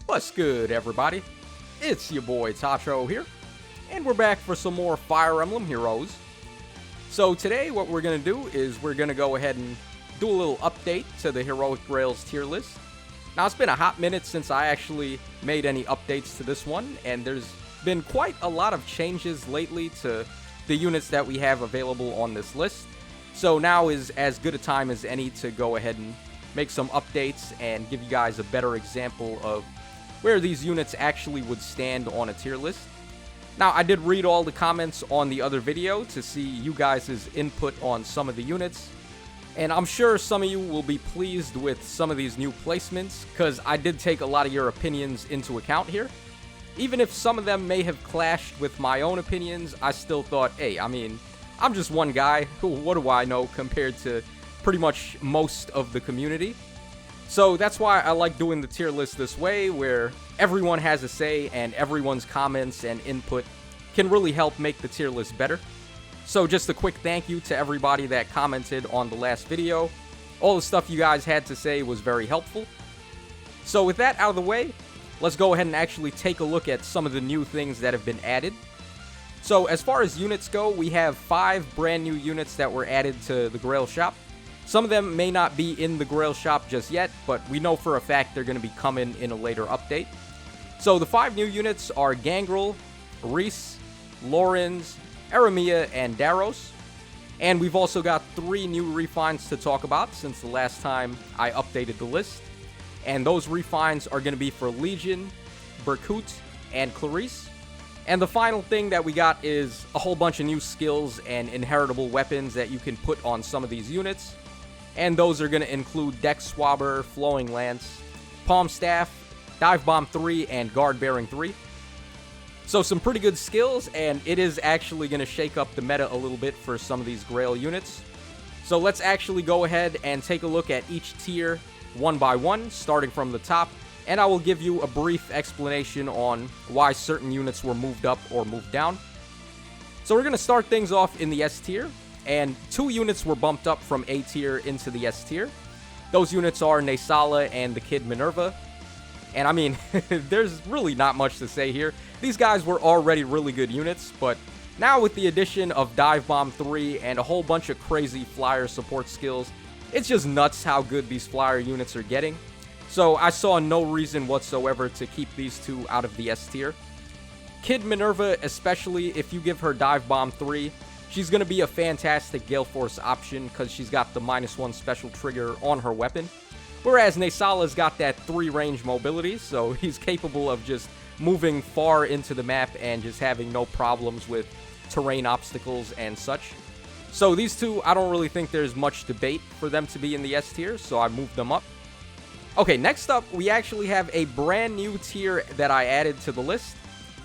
What's good, everybody? It's your boy Tacho here, and we're back for some more Fire Emblem Heroes. So today what we're going to do is we're going to go ahead and do a little update to the Heroic Grails tier list. Now, it's been a hot minute since I actually made any updates to this one, and there's been quite a lot of changes lately to the units that we have available on this list. So now is as good a time as any to go ahead and make some updates and give you guys a better example of where these units actually would stand on a tier list. Now, I did read all the comments on the other video to see you guys' input on some of the units, and I'm sure some of you will be pleased with some of these new placements, because I did take a lot of your opinions into account here. Even if some of them may have clashed with my own opinions, I still thought, hey, I mean, I'm just one guy, what do I know compared to pretty much most of the community. So that's why I like doing the tier list this way, where everyone has a say and everyone's comments and input can really help make the tier list better. So just a quick thank you to everybody that commented on the last video. All the stuff you guys had to say was very helpful. So with that out of the way, let's go ahead and actually take a look at some of the new things that have been added. So as far as units go, we have 5 brand new units that were added to the Grail shop. Some of them may not be in the Grail shop just yet, but we know for a fact they're going to be coming in a later update. So the 5 new units are Gangrel, Reese, Lorenz, Aramia, and Daros. And we've also got 3 new refines to talk about since the last time I updated the list. And those refines are going to be for Legion, Berkut, and Clarice. And the final thing that we got is a whole bunch of new skills and inheritable weapons that you can put on some of these units. And those are going to include Dex Swabber, Flowing Lance, Palm Staff, Dive Bomb 3, and Guard Bearing 3. So some pretty good skills, and it is actually going to shake up the meta a little bit for some of these Grail units. So let's actually go ahead and take a look at each tier one by one, starting from the top. And I will give you a brief explanation on why certain units were moved up or moved down. So we're going to start things off in the S tier. And 2 units were bumped up from A tier into the S tier. Those units are Naysala and the Kid Minerva. And I mean, there's really not much to say here. These guys were already really good units, but now with the addition of Dive Bomb 3 and a whole bunch of crazy flyer support skills, it's just nuts how good these flyer units are getting. So I saw no reason whatsoever to keep these 2 out of the S tier. Kid Minerva, especially if you give her Dive Bomb 3, she's going to be a fantastic Gale Force option because she's got the -1 special trigger on her weapon. Whereas Naysala's got that 3 range mobility, so he's capable of just moving far into the map and just having no problems with terrain obstacles and such. So these 2, I don't really think there's much debate for them to be in the S tier, so I moved them up. Okay, next up, we actually have a brand new tier that I added to the list,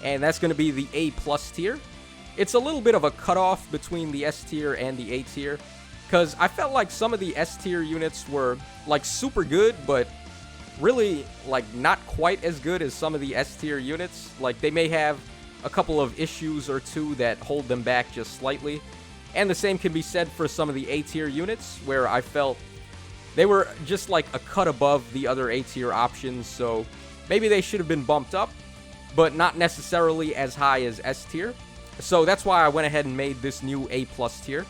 and that's going to be the A+ tier. It's a little bit of a cutoff between the S tier and the A tier, because I felt like some of the S tier units were, like, super good, but really, like, not quite as good as some of the S tier units. Like, they may have a couple of issues or 2 that hold them back just slightly. And the same can be said for some of the A tier units, where I felt they were just, like, a cut above the other A tier options, so maybe they should have been bumped up, but not necessarily as high as S tier. So that's why I went ahead and made this new A+ tier.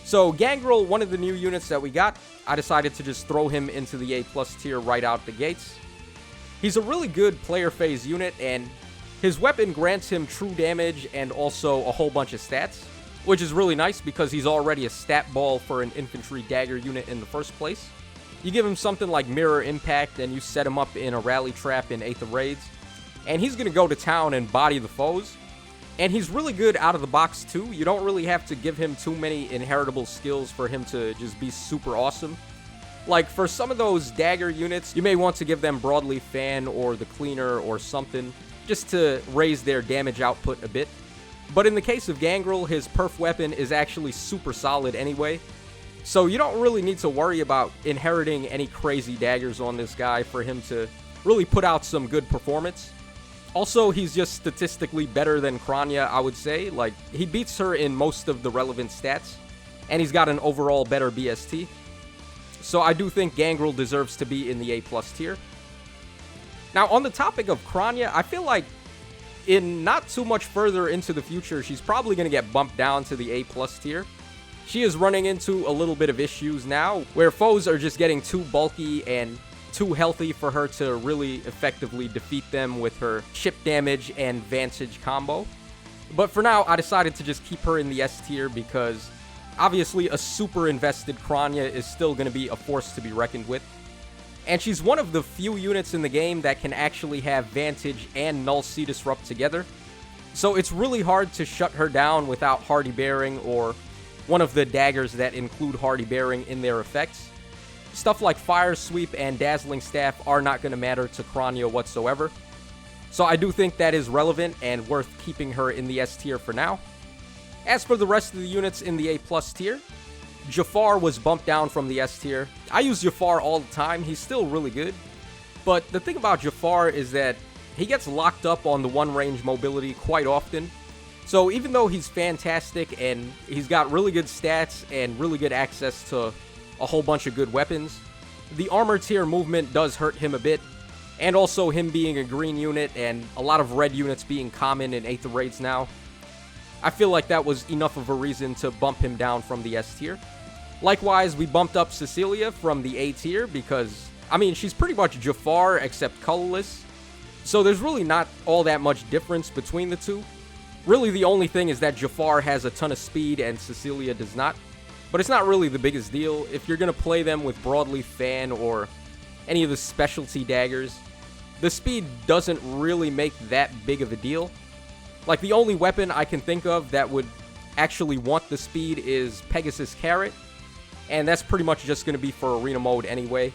So Gangrel, one of the new units that we got, I decided to just throw him into the A+ tier right out the gates. He's a really good player phase unit, and his weapon grants him true damage and also a whole bunch of stats, which is really nice because he's already a stat ball for an infantry dagger unit in the first place. You give him something like Mirror Impact and you set him up in a rally trap in 8th of Raids, and he's going to go to town and body the foes. And he's really good out of the box too. You don't really have to give him too many inheritable skills for him to just be super awesome. Like, for some of those dagger units, you may want to give them Broadleaf Fan or the Cleaner or something, just to raise their damage output a bit. But in the case of Gangrel, his perf weapon is actually super solid anyway. So you don't really need to worry about inheriting any crazy daggers on this guy for him to really put out some good performance. Also, he's just statistically better than Kranya, I would say. Like, he beats her in most of the relevant stats, and he's got an overall better BST. So I do think Gangrel deserves to be in the A+ tier. Now, on the topic of Kranya, I feel like in not too much further into the future, she's probably going to get bumped down to the A+ tier. She is running into a little bit of issues now, where foes are just getting too bulky and too healthy for her to really effectively defeat them with her chip damage and Vantage combo. But for now, I decided to just keep her in the S tier because obviously a super invested Kranya is still going to be a force to be reckoned with. And she's one of the few units in the game that can actually have Vantage and Null Sea Disrupt together. So it's really hard to shut her down without Hardy Bearing or one of the daggers that include Hardy Bearing in their effects. Stuff like Fire Sweep and Dazzling Staff are not going to matter to Kranya whatsoever. So I do think that is relevant and worth keeping her in the S tier for now. As for the rest of the units in the A+ tier, Jafar was bumped down from the S tier. I use Jafar all the time, he's still really good. But the thing about Jafar is that he gets locked up on the one range mobility quite often. So even though he's fantastic and he's got really good stats and really good access to a whole bunch of good weapons, the armor tier movement does hurt him a bit. And also him being a green unit and a lot of red units being common in Aether raids now, I feel like that was enough of a reason to bump him down from the S tier. Likewise, we bumped up Cecilia from the A tier because, I mean, she's pretty much Jafar except colorless. So there's really not all that much difference between the two. Really, the only thing is that Jafar has a ton of speed and Cecilia does not. But it's not really the biggest deal. If you're going to play them with Broadleaf Fan or any of the specialty daggers, the speed doesn't really make that big of a deal. Like, the only weapon I can think of that would actually want the speed is Pegasus Carrot, and that's pretty much just going to be for arena mode anyway.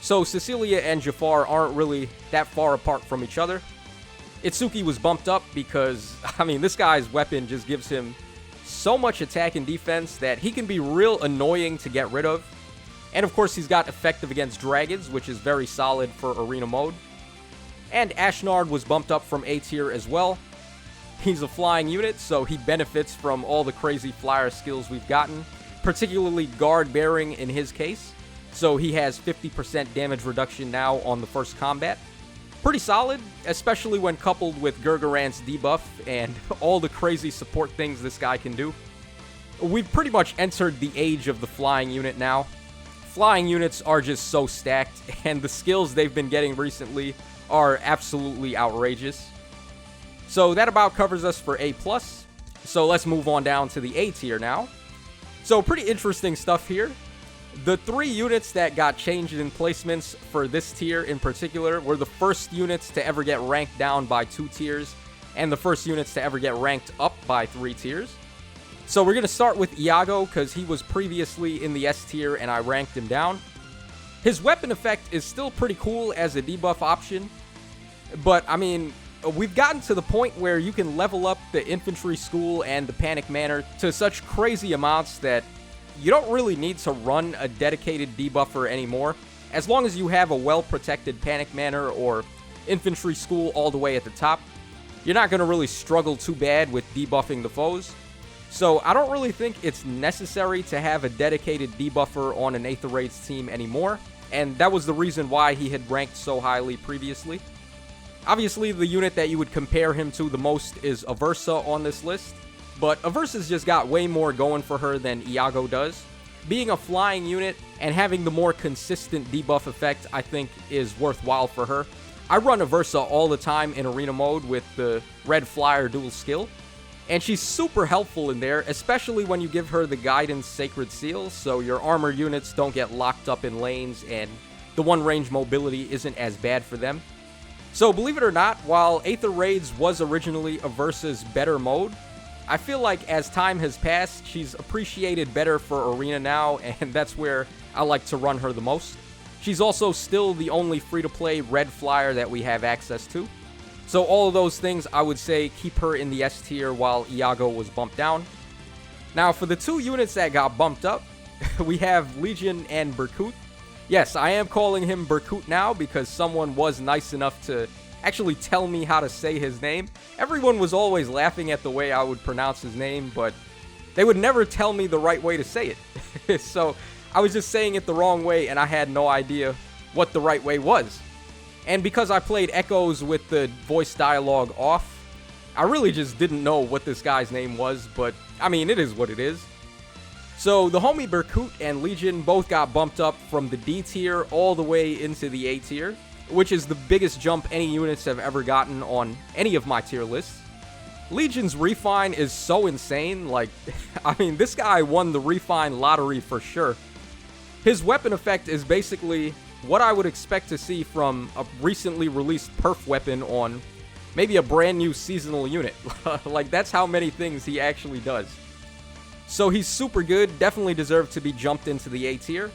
So Cecilia and Jafar aren't really that far apart from each other. Itsuki was bumped up because, I mean, this guy's weapon just gives him so much attack and defense that he can be real annoying to get rid of. And of course, he's got effective against dragons, which is very solid for arena mode. And Ashnard was bumped up from A tier as well. He's a flying unit, so he benefits from all the crazy flyer skills we've gotten, particularly guard bearing in his case. So he has 50% damage reduction now on the first combat. Pretty solid, especially when coupled with Gurgarant's debuff and all the crazy support things this guy can do. We've pretty much entered the age of the flying unit now. Flying units are just so stacked, and the skills they've been getting recently are absolutely outrageous. So that about covers us for A+. So let's move on down to the A tier now. So pretty interesting stuff here. The 3 units that got changed in placements for this tier in particular were the first units to ever get ranked down by 2 tiers, and the first units to ever get ranked up by 3 tiers. So we're going to start with Iago, because he was previously in the S tier and I ranked him down. His weapon effect is still pretty cool as a debuff option, but I mean, we've gotten to the point where you can level up the infantry school and the panic manor to such crazy amounts that you don't really need to run a dedicated debuffer anymore. As long as you have a well-protected panic manor or infantry school all the way at the top, you're not going to really struggle too bad with debuffing the foes. So I don't really think it's necessary to have a dedicated debuffer on an Aether Raids team anymore, and that was the reason why he had ranked so highly previously. Obviously, the unit that you would compare him to the most is Aversa on this list, but Aversa's just got way more going for her than Iago does. Being a flying unit and having the more consistent debuff effect, I think, is worthwhile for her. I run Aversa all the time in arena mode with the red flyer dual skill, and she's super helpful in there, especially when you give her the Guidance Sacred Seal, so your armor units don't get locked up in lanes and the one range mobility isn't as bad for them. So believe it or not, while Aether Raids was originally Aversa's better mode, I feel like as time has passed, she's appreciated better for arena now, and that's where I like to run her the most. She's also still the only free-to-play red flyer that we have access to. So all of those things, I would say keep her in the S tier while Iago was bumped down. Now for the 2 units that got bumped up, we have Legion and Berkut. Yes, I am calling him Berkut now because someone was nice enough to actually tell me how to say his name. Everyone was always laughing at the way I would pronounce his name, but they would never tell me the right way to say it. So I was just saying it the wrong way and I had no idea what the right way was. And because I played Echoes with the voice dialogue off, I really just didn't know what this guy's name was, but I mean, it is what it is. So the homie Berkut and Legion both got bumped up from the D tier all the way into the A tier, which is the biggest jump any units have ever gotten on any of my tier lists. Legion's refine is so insane, like, I mean, this guy won the refine lottery for sure. His weapon effect is basically what I would expect to see from a recently released perf weapon on maybe a brand new seasonal unit. Like, that's how many things he actually does. So he's super good, definitely deserved to be jumped into the A tier.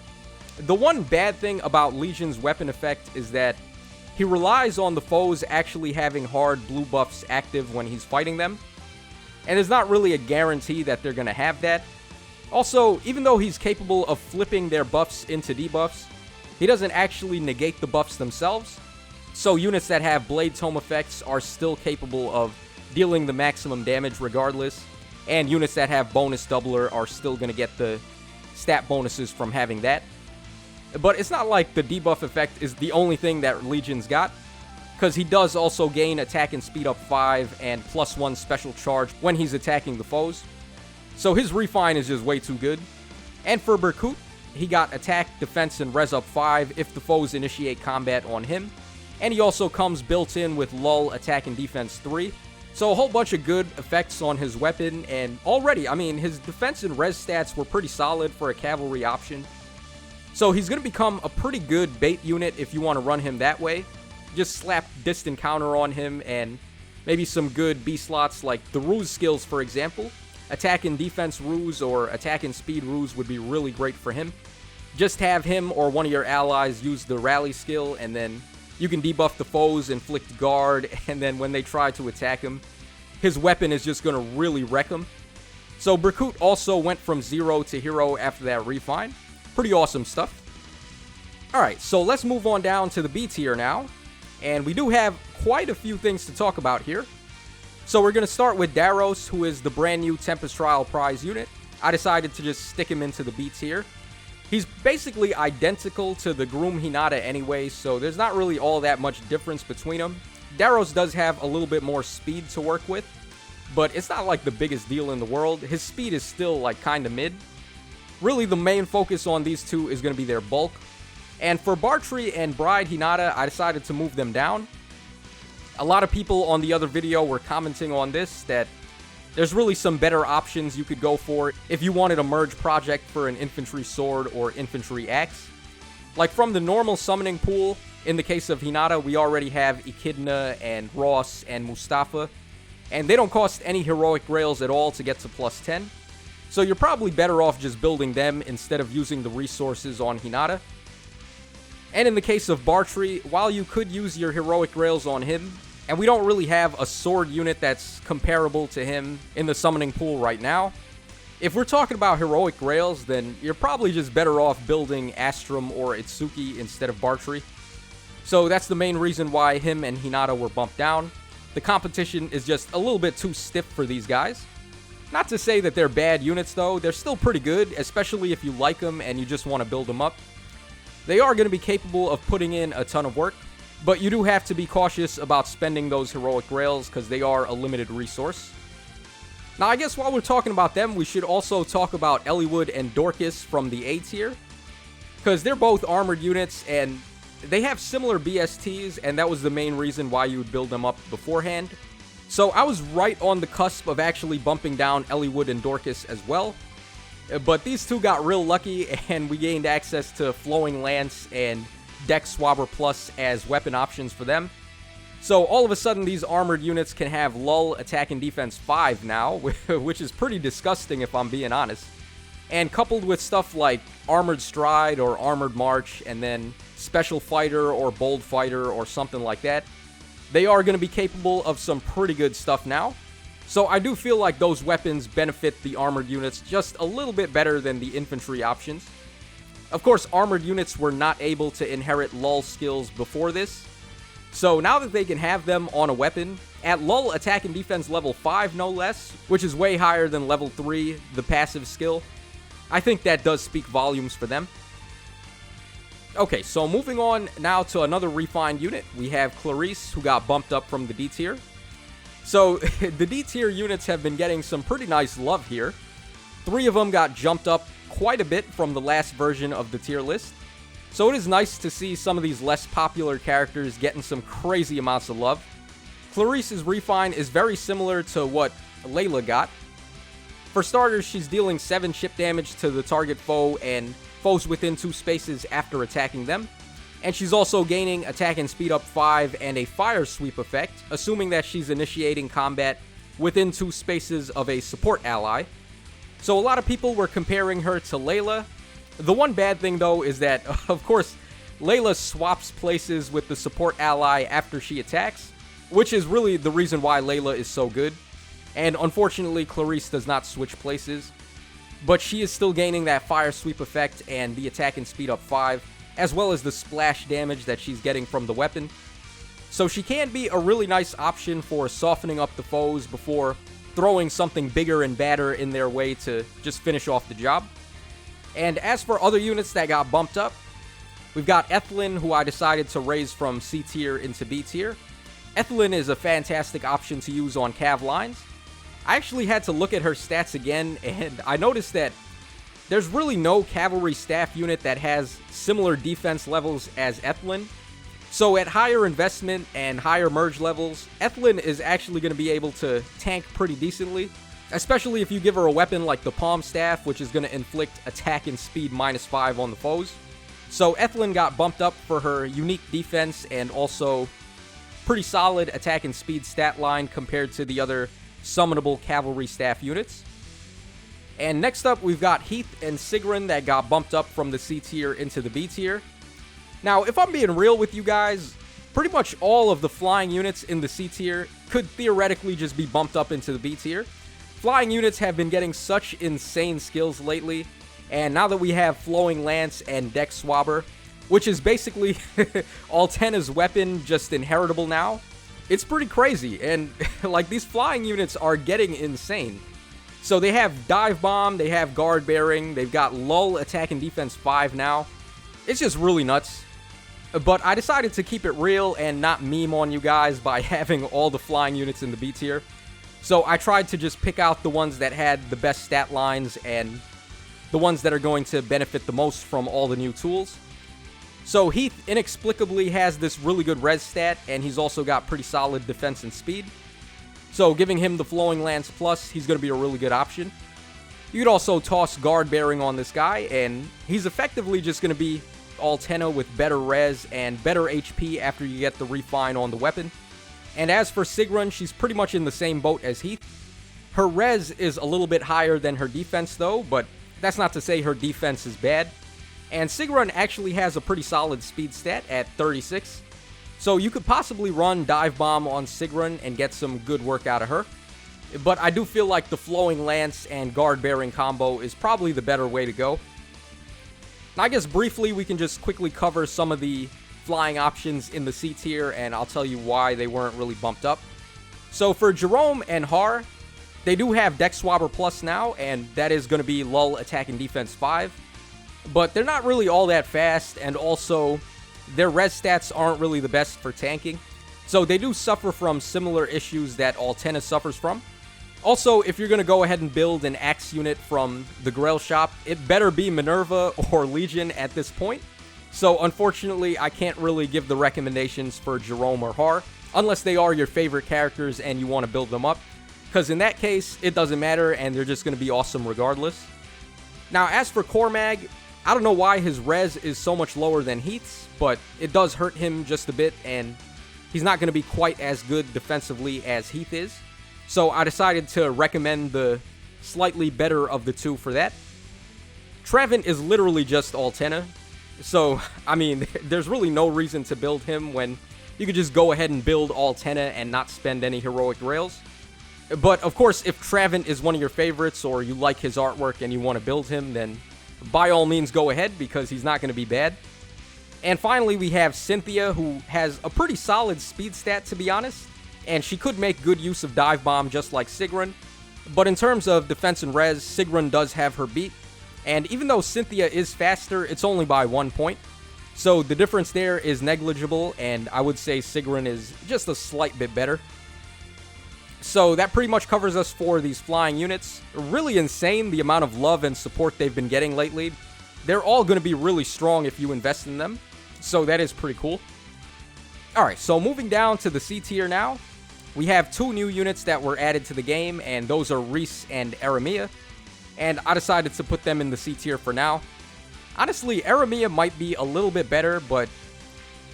The one bad thing about Legion's weapon effect is that he relies on the foes actually having hard blue buffs active when he's fighting them, and there's not really a guarantee that they're going to have that. Also, even though he's capable of flipping their buffs into debuffs, he doesn't actually negate the buffs themselves, so units that have Blade Tome effects are still capable of dealing the maximum damage regardless, and units that have bonus doubler are still going to get the stat bonuses from having that. But it's not like the debuff effect is the only thing that Legion's got, because he does also gain attack and speed up 5 and +1 special charge when he's attacking the foes. So his refine is just way too good. And for Berkut, he got attack, defense, and res up 5 if the foes initiate combat on him. And he also comes built in with lull, attack, and defense 3. So a whole bunch of good effects on his weapon, and already, I mean, his defense and res stats were pretty solid for a cavalry option. So he's going to become a pretty good bait unit if you want to run him that way. Just slap distant counter on him and maybe some good B slots like the ruse skills, for example. Attack and defense ruse or attack and speed ruse would be really great for him. Just have him or one of your allies use the rally skill, and then you can debuff the foes, inflict guard, and then when they try to attack him, his weapon is just going to really wreck him. So Berkut also went from 0 to hero after that refine. Pretty awesome stuff. Alright, so let's move on down to the B tier now. And we do have quite a few things to talk about here. So we're going to start with Daros, who is the brand new Tempest Trial prize unit. I decided to just stick him into the B tier. He's basically identical to the Groom Hinata anyway, so there's not really all that much difference between them. Daros does have a little bit more speed to work with, but it's not like the biggest deal in the world. His speed is still like kind of mid. Really, the main focus on these two is going to be their bulk. And for Bartrey and Bride Hinata, I decided to move them down. A lot of people on the other video were commenting on this, that there's really some better options you could go for if you wanted a merge project for an infantry sword or infantry axe. Like from the normal summoning pool, in the case of Hinata, we already have Echidna and Ross and Mustafa, and they don't cost any heroic grails at all to get to +10. So you're probably better off just building them instead of using the resources on Hinata. And in the case of Bartrey, while you could use your heroic grails on him, and we don't really have a sword unit that's comparable to him in the summoning pool right now, if we're talking about heroic grails, then you're probably just better off building Astrum or Itsuki instead of Bartrey. So that's the main reason why him and Hinata were bumped down. The competition is just a little bit too stiff for these guys. Not to say that they're bad units though, they're still pretty good, especially if you like them and you just want to build them up. They are going to be capable of putting in a ton of work, but you do have to be cautious about spending those heroic grails because they are a limited resource. Now I guess while we're talking about them, we should also talk about Eliwood and Dorcas from the A tier, because they're both armored units and they have similar BSTs, and that was the main reason why you would build them up beforehand. So I was right on the cusp of actually bumping down Eliwood and Dorcas as well. But these two got real lucky, and we gained access to Flowing Lance and Dex Swabber Plus as weapon options for them. So all of a sudden, these armored units can have lull, attack, and defense 5 now, which is pretty disgusting if I'm being honest. And coupled with stuff like Armored Stride or Armored March, and then Special Fighter or Bold Fighter or something like that, they are going to be capable of some pretty good stuff now. So I do feel like those weapons benefit the armored units just a little bit better than the infantry options. Of course, armored units were not able to inherit lull skills before this. So now that they can have them on a weapon, at lull attack and defense level 5 no less, which is way higher than level 3, the passive skill, I think that does speak volumes for them. Okay, so moving on now to another refined unit, we have Clarice, who got bumped up from the D tier. So, the D tier units have been getting some pretty nice love here. 3 of them got jumped up quite a bit from the last version of the tier list. So it is nice to see some of these less popular characters getting some crazy amounts of love. Clarice's refine is very similar to what Layla got. For starters, she's dealing 7 chip damage to the target foe and foes within 2 spaces after attacking them. And she's also gaining attack and speed up 5 and a fire sweep effect, assuming that she's initiating combat within 2 spaces of a support ally. So a lot of people were comparing her to Layla. The one bad thing though is that, of course, Layla swaps places with the support ally after she attacks, which is really the reason why Layla is so good. And unfortunately, Clarice does not switch places, but she is still gaining that fire sweep effect and the attack and speed up 5, as well as the splash damage that she's getting from the weapon. So she can be a really nice option for softening up the foes before throwing something bigger and badder in their way to just finish off the job. And as for other units that got bumped up, we've got Ethlyn, who I decided to raise from C tier into B tier. Ethlyn is a fantastic option to use on cav lines. I actually had to look at her stats again, and I noticed that there's really no cavalry staff unit that has similar defense levels as Ethlyn. So at higher investment and higher merge levels, Ethlyn is actually going to be able to tank pretty decently, especially if you give her a weapon like the Palm Staff, which is going to inflict attack and speed -5 on the foes. So Ethlyn got bumped up for her unique defense and also pretty solid attack and speed stat line compared to the other summonable cavalry staff units. And next up, we've got Heath and Sigrun that got bumped up from the C tier into the B tier. Now, if I'm being real with you guys, pretty much all of the flying units in the C tier could theoretically just be bumped up into the B tier. Flying units have been getting such insane skills lately, and now that we have Flowing Lance and Deck Swabber, which is basically Altena's weapon just inheritable now, it's pretty crazy, and like these flying units are getting insane. So they have Dive Bomb, they have Guard Bearing, they've got Lull Attack and Defense 5 now. It's just really nuts. But I decided to keep it real and not meme on you guys by having all the flying units in the B tier. So I tried to just pick out the ones that had the best stat lines and the ones that are going to benefit the most from all the new tools. So Heath inexplicably has this really good res stat, and he's also got pretty solid defense and speed. So giving him the Flowing Lance Plus, he's going to be a really good option. You could also toss Guard Bearing on this guy, and he's effectively just going to be Altena with better res and better HP after you get the refine on the weapon. And as for Sigrun, she's pretty much in the same boat as Heath. Her res is a little bit higher than her defense though, but that's not to say her defense is bad. And Sigrun actually has a pretty solid speed stat at 36. So you could possibly run Dive Bomb on Sigrun and get some good work out of her. But I do feel like the Flowing Lance and Guard Bearing combo is probably the better way to go. Now I guess briefly we can just quickly cover some of the flying options in the C tier, and I'll tell you why they weren't really bumped up. So for Jerome and Har, they do have Deck Swabber Plus now, and that is going to be Lull Attack and Defense 5. But they're not really all that fast, and also their res stats aren't really the best for tanking. So they do suffer from similar issues that Altena suffers from. Also, if you're going to go ahead and build an axe unit from the Grails shop, it better be Minerva or Legion at this point. So unfortunately, I can't really give the recommendations for Jerome or Har, unless they are your favorite characters and you want to build them up. Because in that case, it doesn't matter and they're just going to be awesome regardless. Now, as for Cormag, I don't know why his res is so much lower than Heath's, but it does hurt him just a bit, and he's not going to be quite as good defensively as Heath is. So I decided to recommend the slightly better of the two for that. Trevin is literally just Altena. So, I mean, there's really no reason to build him when you could just go ahead and build Altena and not spend any heroic rails. But, of course, if Trevin is one of your favorites or you like his artwork and you want to build him, then by all means go ahead because he's not going to be bad. And finally, we have Cynthia, who has a pretty solid speed stat, to be honest. And she could make good use of Dive Bomb just like Sigrun. But in terms of defense and res, Sigrun does have her beat. And even though Cynthia is faster, it's only by 1 point. So the difference there is negligible, and I would say Sigrun is just a slight bit better. So that pretty much covers us for these flying units. Really insane the amount of love and support they've been getting lately. They're all going to be really strong if you invest in them. So that is pretty cool. Alright, so moving down to the C tier now. We have 2 new units that were added to the game, and those are Reese and Aramia. And I decided to put them in the C tier for now. Honestly, Aramia might be a little bit better, but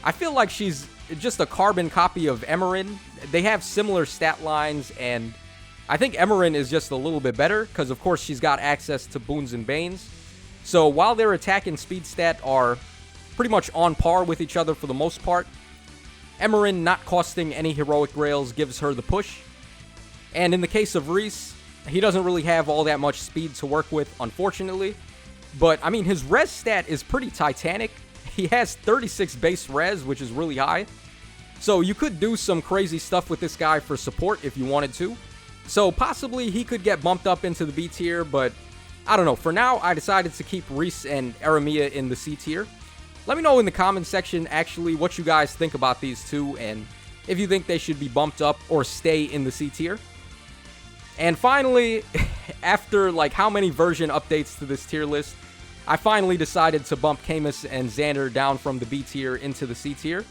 I feel like she's just a carbon copy of Emerin. They have similar stat lines, and I think Emerin is just a little bit better, because of course she's got access to Boons and Banes. So while their attack and speed stat are pretty much on par with each other for the most part, Emerin not costing any heroic grails gives her the push. And in the case of Reese, he doesn't really have all that much speed to work with, unfortunately. But, I mean, his res stat is pretty titanic. He has 36 base res, which is really high. So you could do some crazy stuff with this guy for support if you wanted to. So possibly he could get bumped up into the B tier, but I don't know. For now, I decided to keep Reese and Aramia in the C tier. Let me know in the comments section, actually, what you guys think about these two, and if you think they should be bumped up or stay in the C tier. And finally, after like how many version updates to this tier list, I finally decided to bump Camus and Xander down from the B tier into the C tier.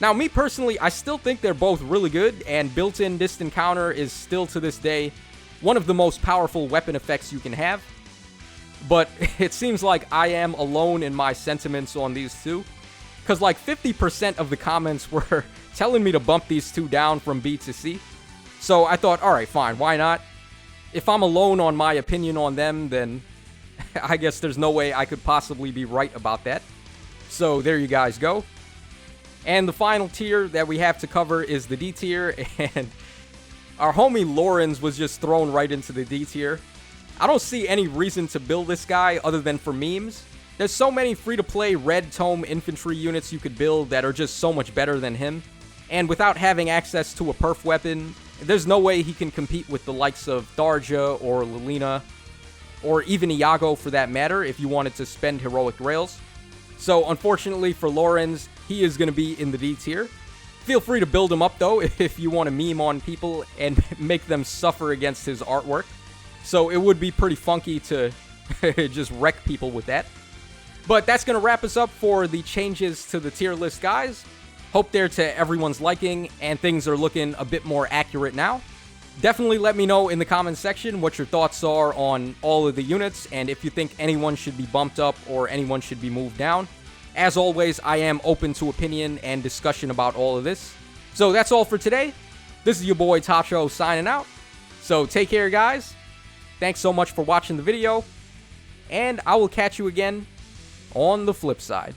Now, me personally, I still think they're both really good, and built-in distant counter is still to this day one of the most powerful weapon effects you can have. But it seems like I am alone in my sentiments on these two, because like 50% of the comments were telling me to bump these two down from B to C. So I thought, alright, fine, why not? If I'm alone on my opinion on them, then I guess there's no way I could possibly be right about that. So there you guys go. And the final tier that we have to cover is the D tier, and our homie Lorenz was just thrown right into the D tier. I don't see any reason to build this guy other than for memes. There's so many free-to-play red tome infantry units you could build that are just so much better than him. And without having access to a perf weapon, there's no way he can compete with the likes of Darja or Lilina, or even Iago for that matter, if you wanted to spend heroic grails. So unfortunately for Lorenz, he is going to be in the D tier. Feel free to build him up though if you want to meme on people and make them suffer against his artwork. So it would be pretty funky to just wreck people with that. But that's going to wrap us up for the changes to the tier list, guys. Hope they're to everyone's liking, and things are looking a bit more accurate now. Definitely let me know in the comments section what your thoughts are on all of the units, and if you think anyone should be bumped up or anyone should be moved down. As always, I am open to opinion and discussion about all of this. So that's all for today. This is your boy Tacho signing out. So take care, guys. Thanks so much for watching the video, and I will catch you again on the flip side.